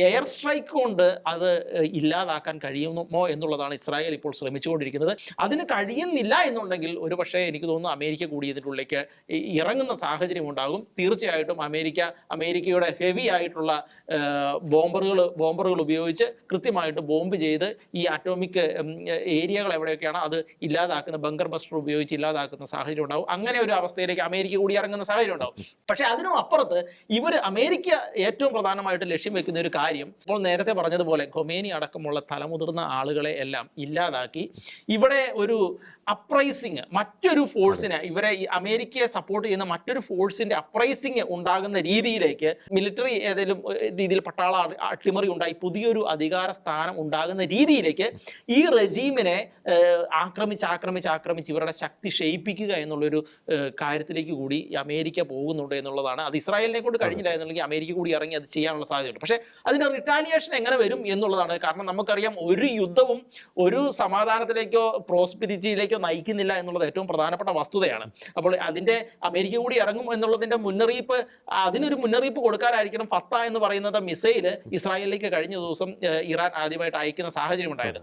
Air strike കൊണ്ട് അത് ഇല്ലാതാക്കാൻ കഴിയുമോ എന്നുള്ളതാണ് ഇസ്രായേൽ ഇപ്പോൾ ശ്രമിച്ചുകൊണ്ടിരിക്കുന്നത്. അതിന് കഴിയുന്നില്ല എന്നുണ്ടെങ്കിൽ ഒരുപക്ഷെ എനിക്ക് തോന്നുന്നു അമേരിക്ക കൂടി ഇതിനുള്ളിലേക്ക് ഇറങ്ങുന്ന സാഹചര്യം ഉണ്ടാകും. തീർച്ചയായിട്ടും അമേരിക്കയുടെ ഹെവി ആയിട്ടുള്ള ബോംബറുകൾ ഉപയോഗിച്ച് കൃത്യമായിട്ട് ബോംബ് ചെയ്ത് ഈ അറ്റോമിക് ഏരിയകൾ എവിടെയൊക്കെയാണ് അത് ഇല്ലാതാക്കുന്ന ബങ്കർ ബസ്റ്റർ ഉപയോഗിച്ച് ഇല്ലാതാക്കുന്ന സാഹചര്യം ഉണ്ടാകും. അങ്ങനെ ഒരു അവസ്ഥയിലേക്ക് അമേരിക്ക കൂടി ഇറങ്ങുന്ന സാഹചര്യം ഉണ്ടാകും. പക്ഷെ അതിനും അപ്പുറത്ത് അമേരിക്ക ഏറ്റവും പ്രധാനമായിട്ട് ലക്ഷ്യം വെക്കുന്ന ഒരു കാര്യം, ഇപ്പോൾ നേരത്തെ പറഞ്ഞതുപോലെ ഖൊമേനി അടക്കമുള്ള തലമുതിർന്ന ആളുകളെ എല്ലാം ഇല്ലാതാക്കി ഇവിടെ ഒരു അപ്രൈസിങ്, മറ്റൊരു ഫോഴ്സിന്, അമേരിക്കയെ സപ്പോർട്ട് ചെയ്യുന്ന മറ്റൊരു ഫോഴ്സിന്റെ അപ്രൈസിങ് ഉണ്ടാകുന്ന രീതിയിലേക്ക്, മിലിറ്ററി ഏതെങ്കിലും രീതിയിൽ പട്ടാള അട്ടിമറി ഉണ്ടായി പുതിയൊരു അധികാര സ്ഥാനം ഉണ്ടാകുന്ന രീതിയിലേക്ക് ഈ റെജീമിനെ ആക്രമിച്ച് ഇവരുടെ ശക്തി ക്ഷയിപ്പിക്കുക എന്നുള്ളൊരു കാര്യത്തിലേക്ക് കൂടി അമേരിക്ക പോകുന്നുണ്ട് എന്നുള്ളതാണ്. അത് ഇസ്രായേലിനെ കൊണ്ട് കഴിഞ്ഞില്ല എന്നുണ്ടെങ്കിൽ അമേരിക്ക കൂടി ഇറങ്ങി അത് ചെയ്യാനുള്ള സാധ്യതയുണ്ട്. പക്ഷേ അതിന്റെ റിട്ടാലിയേഷൻ എങ്ങനെ വരും എന്നുള്ളതാണ്. കാരണം നമുക്കറിയാം, ഒരു യുദ്ധവും ഒരു സമാധാനത്തിലേക്കോ പ്രോസ്പെരിറ്റിയിലേക്കോ നയിക്കുന്നില്ല എന്നുള്ളത് ഏറ്റവും പ്രധാനപ്പെട്ട വസ്തുതയാണ്. അപ്പോൾ അമേരിക്ക കൂടി ഇറങ്ങും എന്നുള്ളതിന്റെ അതിനൊരു മുന്നറിയിപ്പ് കൊടുക്കാനായിരിക്കണം ഫത്ത എന്ന് പറയുന്നത് മിസൈല് ഇസ്രായേലിലേക്ക് കഴിഞ്ഞ ദിവസം ഇറാൻ ആദ്യമായിട്ട് അയക്കുന്ന സാഹചര്യം ഉണ്ടായത്.